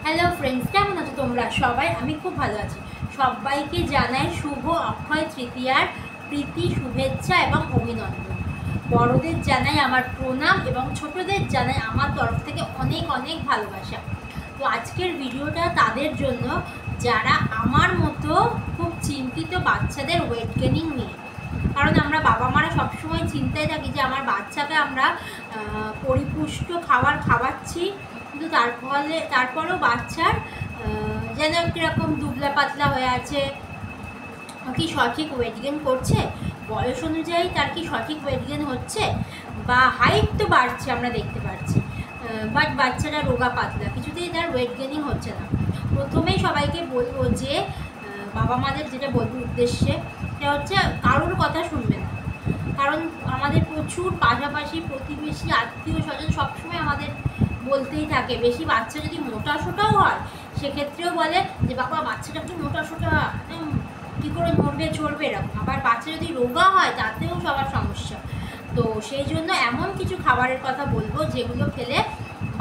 Hello friends, কেমন আছো তোমরা সবাই? আমি খুব ভালো আছি। সবাইকে জানাই শুভ অক্ষয় তৃতীয়ার প্রীতি, শুভেচ্ছা এবং অভিনন্দন। বড়দের জানাই আমার প্রণাম এবং ছোটদের জানাই আমার তরফ থেকে অনেক অনেক ভালোবাসা। তো আজকের ভিডিওটা তাদের জন্য যারা আমার মতো খুব চিন্তিত বাচ্চাদের ওয়েট গেনিং নিয়ে। কারণ আমরা বাবা মারা সবসময় চিন্তায় থাকি যে আমার বাচ্চাকে আমরা পরিপুষ্ট খাবার খাওয়াচ্ছি, কিন্তু তারপরেও বাচ্চার যেন কীরকম দুবলা পাতলা হয়ে আছে, কি সঠিক ওয়েট গেন করছে, বয়স অনুযায়ী তার কি সঠিক ওয়েট গেন হচ্ছে, বা হাইট তো বাড়ছে আমরা দেখতে পাচ্ছি, বাট বাচ্চারা রোগা পাতলা, কিছুতেই তার ওয়েট গেনিং হচ্ছে না। প্রথমেই সবাইকে বলবো যে বাবা মাদের যেটা বলবো উদ্দেশ্যে, সেটা হচ্ছে কারোর কথা শুনবে না। কারণ আমাদের প্রচুর পাশাপাশি প্রতিবেশী আত্মীয় স্বজন সবসময় আমাদের বলতেই থাকে, বেশি বাচ্চা যদি মোটা সোটাও হয় সেক্ষেত্রেও বলে যে বাবা বাচ্চাটা একটু মোটা সোটা কী করে নড়বে চড়বে এরকম। আবার বাচ্চা যদি রোগা হয় তাতেও সবার সমস্যা। তো সেই জন্য এমন কিছু খাবারের কথা বলবো যেগুলো খেলে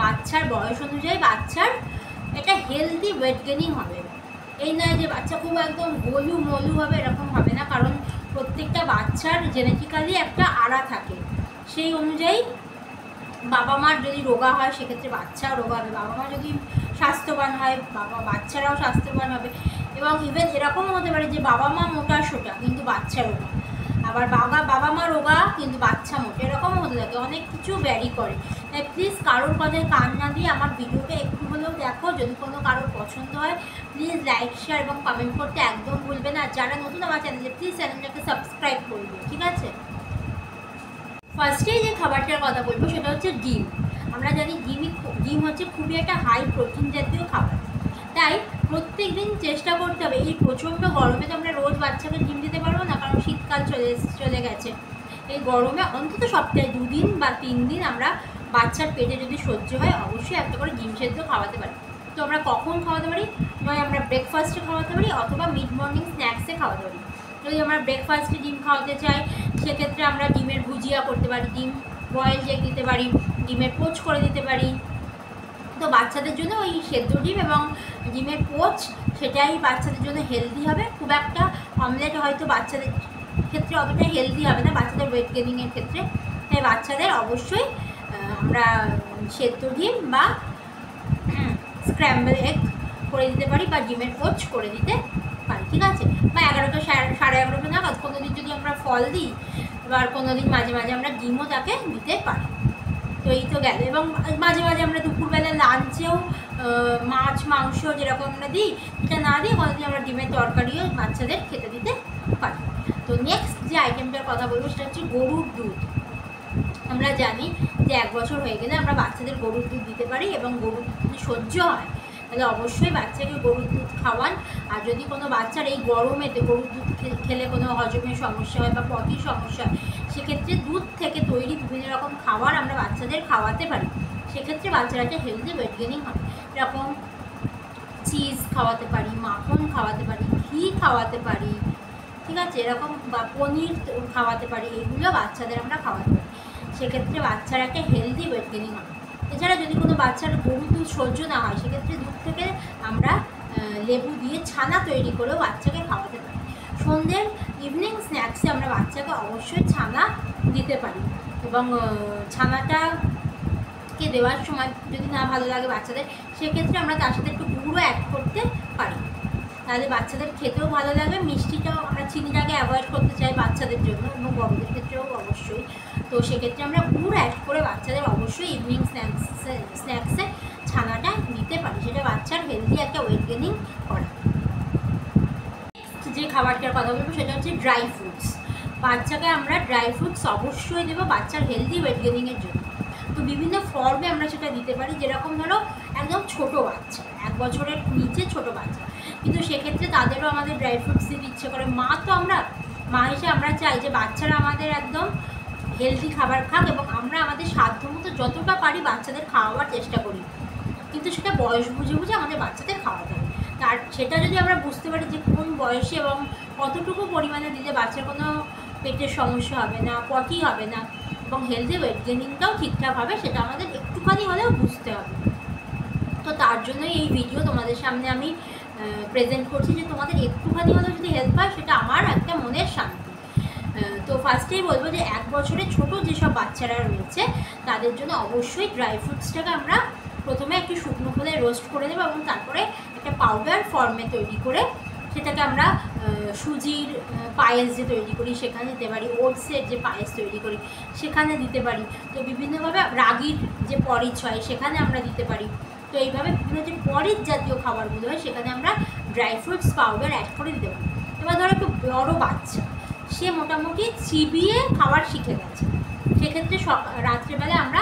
বাচ্চার বয়স অনুযায়ী বাচ্চার একটা হেলদি ওয়েট গেনিং হবে। এই নয় যে বাচ্চা খুব একদম গোলু মলু হবে, এরকম হবে না। কারণ প্রত্যেকটা বাচ্চার জেনেটিক্যালি একটা আড়া থাকে, সেই অনুযায়ী বাবা মার যদি রোগা হয় সেক্ষেত্রে বাচ্চাও রোগা হবে, বাবা মা যদি স্বাস্থ্যবান হয় বাচ্চারাও স্বাস্থ্যবান হবে। এবং ইভেন এরকমও হতে পারে যে বাবা মা মোটা সোটা কিন্তু বাচ্চা রোগা, আবার বাবা মা রোগা কিন্তু বাচ্চা মোটা, এরকমও হতে থাকে, অনেক কিছু ভ্যারি করে। তাই প্লিজ কারোর কথায় কান না দিয়ে আমার ভিডিওটা একটু হলেও দেখো। যদি কোনো কারোর পছন্দ হয় প্লিজ লাইক শেয়ার এবং কমেন্ট করতে একদম ভুলবে না। যারা নতুন আমার চ্যানেলে প্লিজ চ্যানেলটাকে সাবস্ক্রাইব করবে, ঠিক আছে? ফার্স্টেই যে খাবারটার কথা বলবো সেটা হচ্ছে ডিম। আমরা জানি ডিম হচ্ছে খুবই একটা হাই প্রোটিন জাতীয় খাবার। তাই প্রত্যেক দিন চেষ্টা করতে হবে। এই প্রচণ্ড গরমে তো আমরা রোজ বাচ্চাকে ডিম দিতে পারবো না, কারণ শীতকাল চলে গেছে। এই গরমে অন্তত সপ্তাহে 2 দিন বা 3 দিন আমরা বাচ্চার পেটে যদি সহ্য হয় অবশ্যই একটা করে ডিম সেদ্ধ খাওয়াতে পারি। তো আমরা কখন খাওয়াতে পারি? নয় আমরা ব্রেকফাস্টে খাওয়াতে পারি অথবা মিড মর্নিং স্ন্যাক্সে খাওয়াতে পারি। যদি আমরা ব্রেকফাস্টে ডিম খাওয়াতে চাই সেক্ষেত্রে আমরা ডিমের ভুজিয়া করতে পারি, ডিম বয়েল এগ দিতে পারি, ডিমের পোচ করে দিতে পারি। তো বাচ্চাদের জন্য ওই সেদ্ধ ডিম এবং ডিমের পোচ সেটাই বাচ্চাদের জন্য হেলদি হবে। খুব একটা অমলেট হয়তো বাচ্চাদের ক্ষেত্রে অতটা হেলদি হবে না বাচ্চাদের ওয়েট গেনিংয়ের ক্ষেত্রে। তাই বাচ্চাদের অবশ্যই আমরা সেদ্ধ ডিম বা স্ক্র্যাম্বল এগ করে দিতে পারি বা ডিমের পোচ করে দিতে পারি, ঠিক আছে? বা 11টা 11:30 নাগাদ কোনো দিন যদি আমরা ফল দিই, এবার কোনো দিন মাঝে মাঝে আমরা ডিমও তাকে দিতে পারি। তো এই তো গেল। এবং মাঝে মাঝে আমরা দুপুরবেলা লাঞ্চেও মাছ মাংস যেরকম আমরা দিই সেটা না দিয়ে কোনোদিন আমরা ডিমের তরকারিও বাচ্চাদের খেতে দিতে পারি। তো নেক্সট যে আইটেমটার কথা বলবো সেটা হচ্ছে গরুর দুধ। আমরা জানি যে 1 বছর হয়ে গেলে আমরা বাচ্চাদের গরুর দুধ দিতে পারি, এবং গরুর দুধ যদি সহ্য হয় তাহলে অবশ্যই বাচ্চাকে গরুর দুধ খাওয়ান। আর যদি কোনো বাচ্চার এই গরমেতে গরুর দুধ খেলে কোনো হজমের সমস্যা হয় বা পটির সমস্যা হয় সেক্ষেত্রে দুধ থেকে তৈরি বিভিন্ন রকম খাবার আমরা বাচ্চাদের খাওয়াতে পারি। সেক্ষেত্রে বাচ্চারা একটা হেলদি ওয়েট গেনিং হয়। এরকম চিজ খাওয়াতে পারি, মাখন খাওয়াতে পারি, ঘি খাওয়াতে পারি, ঠিক আছে? এরকম বা পনির খাওয়াতে পারি, এগুলো বাচ্চাদের আমরা খাওয়াতে পারি। সেক্ষেত্রে বাচ্চার একটা হেলদি ওয়েট গেনিং হয়। এছাড়া যদি কোনো বাচ্চার গরুর দুধ সহ্য না হয় সেক্ষেত্রে দুধ থেকে আমরা লেবু দিয়ে ছানা তৈরি করেও বাচ্চাকে খাওয়াতে পারি। সন্ধ্যের ইভিনিং স্ন্যাক্সে আমরা বাচ্চাকে অবশ্যই ছানা দিতে পারি, এবং ছানাটাকে দেওয়ার সময় যদি না ভালো লাগে বাচ্চাদের সেক্ষেত্রে আমরা তার সাথে একটু গুঁড়ো অ্যাড করতে পারি, তাহলে বাচ্চাদের খেতেও ভালো লাগে। মিষ্টিটাও আমরা চিনিটাকে অ্যাভয়েড করতে চাই বাচ্চাদের জন্য এবং বড়দের ক্ষেত্রেও অবশ্যই। তো সেক্ষেত্রে আমরা গুড় অ্যাড করে বাচ্চাদের অবশ্যই ইভিনিং স্ন্যাক্সে ছানাটা দিতে পারি, সেটা বাচ্চার হেলদি একটা ওয়েট গেনিং করে। যে খাবারটার কথা বলবো সেটা হচ্ছে ড্রাই ফ্রুটস। বাচ্চাকে আমরা ড্রাই ফ্রুটস অবশ্যই দেবো বাচ্চার হেলদি ওয়েট গেনিংয়ের জন্য। তো বিভিন্ন ফর্মে আমরা সেটা দিতে পারি, যেরকম ধরো একদম ছোটো বাচ্চা 1 বছরের নিচে ছোটো বাচ্চা, কিন্তু সেক্ষেত্রে তাদেরও আমাদের ড্রাই ফ্রুটস দিতে ইচ্ছে করে। মা হিসেবে আমরা চাই যে বাচ্চারা আমাদের একদম হেলদি খাবার খাক, এবং আমরা আমাদের সাধ্যমতো যতটা পারি বাচ্চাদের খাওয়াবার চেষ্টা করি, কিন্তু সেটা বয়স বুঝে বুঝে আমাদের বাচ্চাদের খাওয়াতে হবে। সেটা যদি আমরা বুঝতে পারি যে কোন বয়সে এবং কতটুকু পরিমাণে দিলে বাচ্চার কোনো পেটের সমস্যা হবে না, পটি হবে না, এবং হেলদি ওয়েট গেনিংটাও ঠিকঠাক হবে, সেটা আমাদের একটুখানি হলেও বুঝতে হবে। তো তার জন্যই এই ভিডিও তোমাদের সামনে আমি প্রেজেন্ট করছি, যে তোমাদের একটুখানি হলেও যদি হেল্প হয় সেটা আমার একটা মনের শান্তি। তো ফার্স্টেই বলবো যে 1 বছরের ছোটো যেসব বাচ্চারা রয়েছে তাদের জন্য অবশ্যই ড্রাই ফ্রুটসটাকে আমরা প্রথমে একটু শুকনো খোলে রোস্ট করে দেবো, এবং তারপরে একটা পাউডার ফর্মে তৈরি করে সেটাকে আমরা সুজির পায়েস যে তৈরি করি সেখানে দিতে পারি, ওটসের যে পায়েস তৈরি করি সেখানে দিতে পারি, তো বিভিন্নভাবে রাগির যে পরিচ হয় সেখানে আমরা দিতে পারি। তো এইভাবে বিভিন্ন যে পরিচ জাতীয় খাবারগুলো হয় সেখানে আমরা ড্রাই ফ্রুটস পাউডার অ্যাড করে দিতে পারি। এবার ধরো একটু বড় বাচ্চা, সে মোটামুটি চিবিয়ে খাবার শিখে গেছে, সেক্ষেত্রে রাত্রেবেলা আমরা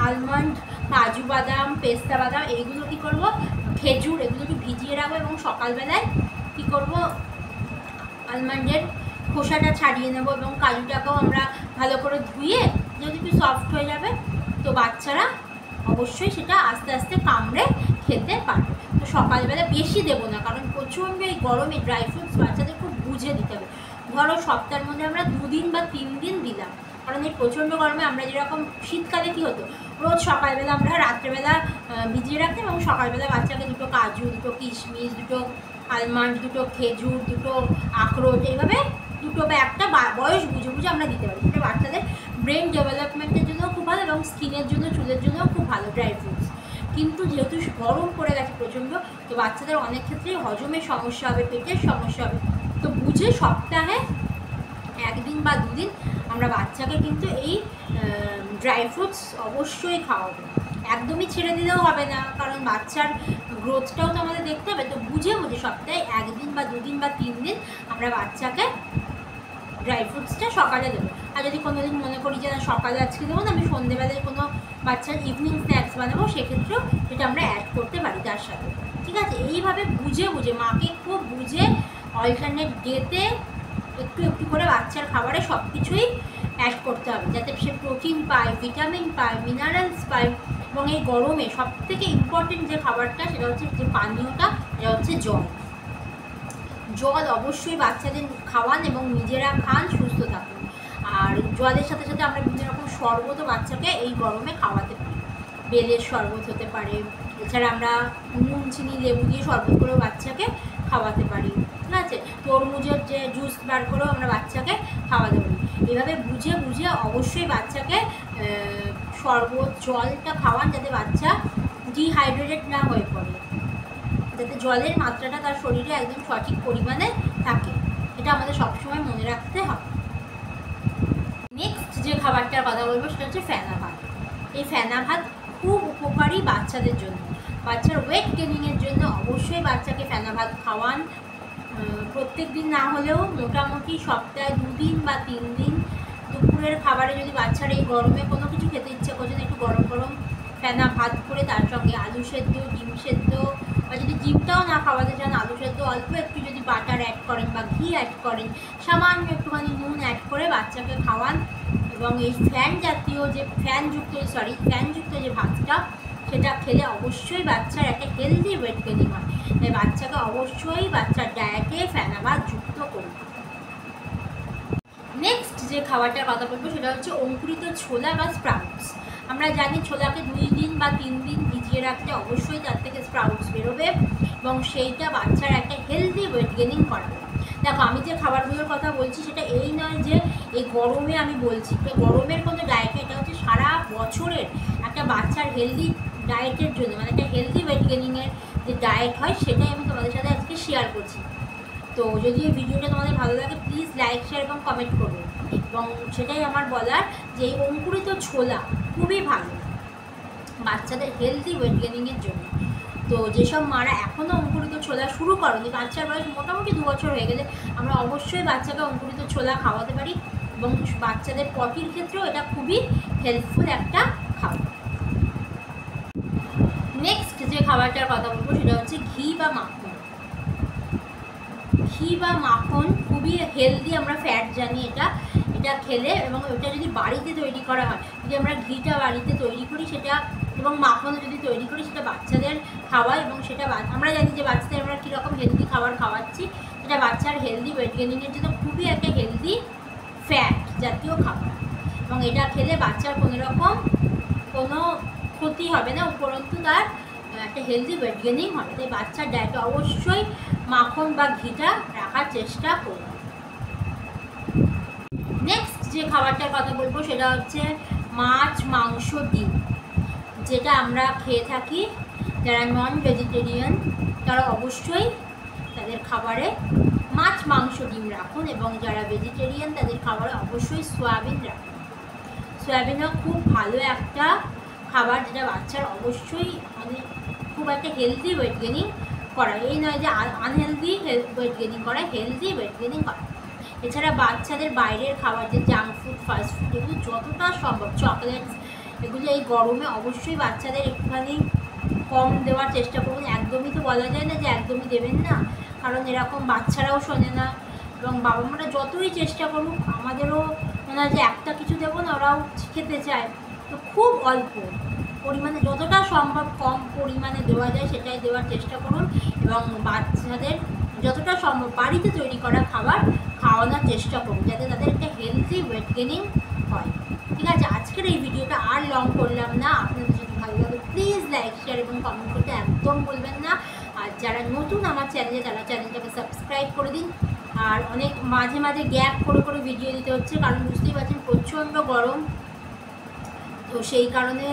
আলমন্ড, কাজু বাদাম, পেস্তা বাদাম এইগুলো কী করবো, খেজুর এগুলোকে ভিজিয়ে রাখবো, এবং সকালবেলায় কী করবো, আলমন্ডের খোসাটা ছাড়িয়ে নেবো, এবং কাজুটাকেও আমরা ভালো করে ধুয়ে যদি একটু সফট হয়ে যাবে তো বাচ্চারা অবশ্যই সেটা আস্তে আস্তে কামড়ে খেতে পারবে। তো সকালবেলা বেশি দেবো না, কারণ প্রচণ্ড এই গরমে ড্রাই ফ্রুটস বাচ্চাদের খুব বুঝে দিতে হবে। ধরো সপ্তাহের মধ্যে আমরা 2 দিন বা 3 দিন দিলাম, কারণ এই প্রচণ্ড গরমে আমরা যেরকম শীতকালে কী হতো, রোজ সকালবেলা আমরা রাত্রেবেলা ভিজিয়ে রাখতাম, এবং সকালবেলা বাচ্চাকে 2টো কাজু, 2টো কিশমিশ, 2টো আলমন্ড, 2টো খেজুর, 2টো আখরোট, এইভাবে 2টো বা একটা বয়স বুঝে বুঝে আমরা দিতে পারি। সেটা বাচ্চাদের ব্রেন ডেভেলপমেন্টের জন্য খুব ভালো, এবং স্কিনের জন্য, চুলের জন্য খুব ভালো ড্রাই ফ্রুটস। কিন্তু যেহেতু গরম পড়ে গেছে প্রচণ্ড, তো বাচ্চাদের অনেক ক্ষেত্রেই হজমের সমস্যা হবে, পেটের সমস্যা হবে, তো বুঝে সপ্তাহে 1 দিন বা 2 দিন আমরা বাচ্চাকে কিন্তু এই ড্রাই ফ্রুটস অবশ্যই খাওয়াবো। একদমই ছেড়ে দিলেও হবে না, কারণ বাচ্চার গ্রোথটাও তো আমাদের দেখতে হবে। তো বুঝে বুঝে সপ্তাহে 1 দিন বা 2 দিন বা 3 দিন আমরা বাচ্চাকে ড্রাই ফ্রুটসটা সকালে দেবো। আর যদি কোনো দিন মনে করি যে না সকালে আজকে দেবো না, আমি সন্ধ্যেবেলায় কোনো বাচ্চার ইভিনিং স্ন্যাক্স বানাবো, সেক্ষেত্রেও সেটা আমরা অ্যাড করতে পারি তার সাথে। ঠিক আছে, এইভাবে বুঝে বুঝে মাকে খুব বুঝে অল্টারনেট ডেতে একটু একটু করে বাচ্চার খাবারে সব কিছুই অ্যাড করতে হবে, যাতে সে প্রোটিন পায়, ভিটামিন পায়, মিনারেলস পায়। এবং এই গরমে সবথেকে ইম্পর্টেন্ট যে খাবারটা সেটা হচ্ছে যে পানীয়টা, সেটা হচ্ছে জল। জল অবশ্যই বাচ্চাদের খাওয়ান এবং নিজেরা খান, সুস্থ থাকুন। আর জলের সাথে সাথে আমরা বিভিন্ন রকম শরবতও বাচ্চাকে এই গরমে খাওয়াতে পারি। বেলের শরবত হতে পারে, এছাড়া আমরা নুন, চিনি, লেবু দিয়ে শরবত করেও বাচ্চাকে খাওয়াতে পারি। ঠিক আছে, তরমুজের যে জুস বার করেও আমরা বাচ্চাকে খাওয়াতে পারি। এভাবে বুঝে বুঝে অবশ্যই বাচ্চাকে শরবত, জলটা খাওয়ান, যাতে বাচ্চা ডিহাইড্রেটেড না হয়ে পড়ে, যাতে জলের মাত্রাটা তার শরীরে একদম সঠিক পরিমাণে থাকে। এটা আমাদের সবসময় মনে রাখতে হবে। নেক্সট যে খাবারটার কথা বলবো সেটা হচ্ছে ফেনা ভাত। এই ফেনা ভাত খুব উপকারী বাচ্চাদের জন্য। বাচ্চার ওয়েট গেনিংয়ের জন্য অবশ্যই বাচ্চাকে ফেনা ভাত খাওয়ান। প্রত্যেক দিন না হলেও মোটামুটি সপ্তাহে 2 দিন বা 3 দিন দুপুরের খাবারে যদি বাচ্চার এই গরমে কোনো কিছু খেতে ইচ্ছা করছে না, একটু গরম গরম ফেনা ভাত করে তার সঙ্গে আলু সেদ্ধ, ডিম সেদ্ধ, বা যদি ডিমটাও না খাওয়াতে চান আলু সেদ্ধ অল্প একটু যদি বাটার অ্যাড করেন বা ঘি অ্যাড করেন, সামান্য একটুখানি নুন অ্যাড করে বাচ্চাকে খাওয়ান। এবং এই ফ্যানযুক্ত যে ভাতটা, সেটা খেলে অবশ্যই বাচ্চার একটা হেলদি ওয়েট গেনিং হয়। তাই বাচ্চাকে অবশ্যই বাচ্চার ডায়েটে ফেনা ভাত যুক্ত করুন। নেক্সট যে খাবারটার কথা বলবো সেটা হচ্ছে অঙ্কুরিত ছোলা বা স্প্রাউটস। আমরা জানি ছোলাকে 2 দিন বা 3 দিন ভিজিয়ে রাখলে অবশ্যই তার থেকে স্প্রাউটস বেরোবে, এবং সেইটা বাচ্চার একটা হেলদি ওয়েট গেনিং করাবে। দেখো, আমি যে খাবারগুলোর কথা বলছি সেটা এই নয় যে এই গরমে আমি বলছি, তো গরমের কোনো ডায়েট, এটা হচ্ছে সারা বছরের একটা বাচ্চার হেলদি ডায়েটের জন্য, মানে একটা হেলদি ওয়েট গেনিংয়ের যে ডায়েট হয় সেটাই আমি তোমাদের সাথে আজকে শেয়ার করছি। তো যদি এই ভিডিওটা তোমাদের ভালো লাগে প্লিজ লাইক, শেয়ার এবং কমেন্ট করবে। এবং সেটাই আমার বলার যে এই অঙ্কুরিত ছোলা খুবই ভালো বাচ্চাদের হেলদি ওয়েট গেনিংয়ের জন্য। তো যেসব মারা এখনও অঙ্কুরিত ছোলা শুরু করেনি, বাচ্চার বয়স মোটামুটি 2 বছর হয়ে গেলে, আমরা অবশ্যই বাচ্চাকে অঙ্কুরিত ছোলা খাওয়াতে পারি, এবং বাচ্চাদের পটির ক্ষেত্রেও এটা খুবই হেল্পফুল একটা খাবার। নেক্সট যে খাবারটার কথা বলবো সেটা হচ্ছে ঘি বা মাখন। ঘি বা মাখন খুবই হেলদি, আমরা ফ্যাট জানি এটা খেলে, এবং ওটা যদি বাড়িতে তৈরি করা হয়, যদি আমরা ঘিটা বাড়িতে তৈরি করি সেটা, এবং মাখনও যদি তৈরি করি সেটা বাচ্চাদের খাওয়াই, এবং সেটা আমরা জানি যে বাচ্চাদের আমরা কীরকম হেলদি খাবার খাওয়াচ্ছি, এটা বাচ্চার হেলদি ওয়েট গেনিংয়ের জন্য খুবই একটা হেলদি ফ্যাট জাতীয় খাবার। এবং এটা খেলে বাচ্চার কোনো রকম কোনো ক্ষতি হবে না, উপরন্তু তার একটা একটা হেলদি ওয়েট গেনিং হবে। তাই বাচ্চার ডায়েটে অবশ্যই মাখন বা ঘিটা রাখার চেষ্টা করুন। নেক্সট যে খাবারটার কথা বলবো সেটা হচ্ছে মাছ, মাংস, ডিম, যেটা আমরা খেয়ে থাকি। যারা নন ভেজিটেরিয়ান তারা অবশ্যই তাদের খাবারে মাছ, মাংস, ডিম রাখুন, এবং যারা ভেজিটেরিয়ান তাদের খাবারে অবশ্যই সয়াবিন রাখুন। সয়াবিনও খুব ভালো একটা খাবার, যেটা বাচ্চার অবশ্যই মানে খুব একটা হেলদি ওয়েট গেনিং করায়। এই নয় যে আনহেলদি ওয়েট গেনিং করায়, হেলদি ওয়েট গেনিং করায়। এছাড়া বাচ্চাদের বাইরের খাবার, যে জাঙ্ক ফুড, ফাস্ট ফুড, এগুলো যতটা সম্ভব, চকলেটস, এগুলো এই গরমে অবশ্যই বাচ্চাদের একটুখানি কম দেওয়ার চেষ্টা করুন। একদমই তো বলা যায় না যে একদমই দেবেন না, কারণ এরকম বাচ্চারাও শোনে না, এবং বাবা মারা যতই চেষ্টা করুক আমাদেরও মনে হয় যে একটা কিছু দেবো না, ওরাও খেতে চায়। তো খুব অল্প পরিমাণে, যতটা সম্ভব কম পরিমাণে দেওয়া যায় সেটাই দেওয়ার চেষ্টা করুন, এবং বাচ্চাদের যতটা সম্ভব বাড়িতে তৈরি করা খাবার খাওয়ানোর চেষ্টা করুন, যাতে তাদের একটা হেলদি ওয়েট গেনিং হয়। ঠিক আছে, আজকের এই ভিডিওটা আর লং করলাম না। আপনাদের যদি ভালো লাগে প্লিজ লাইক, শেয়ার এবং কমেন্ট করতে একদম বলবেন না। আর যারা নতুন আমার চ্যানেলে, তারা চ্যানেলটাকে সাবস্ক্রাইব করে দিন। আর অনেক মাঝে মাঝে গ্যাপ করে করে ভিডিও দিতে হচ্ছে, কারণ বুঝতেই পারছেন প্রচণ্ড গরম, তো সেই কারণে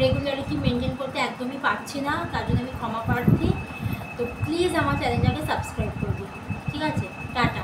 রেগুলারিটি মেনটেন করতে একদমই পারছি না, তার জন্য আমি ক্ষমা প্রার্থী। তো প্লিজ আমার চ্যানেলটাকে সাবস্ক্রাইব করে দিন। ঠিক আছে, টাটা।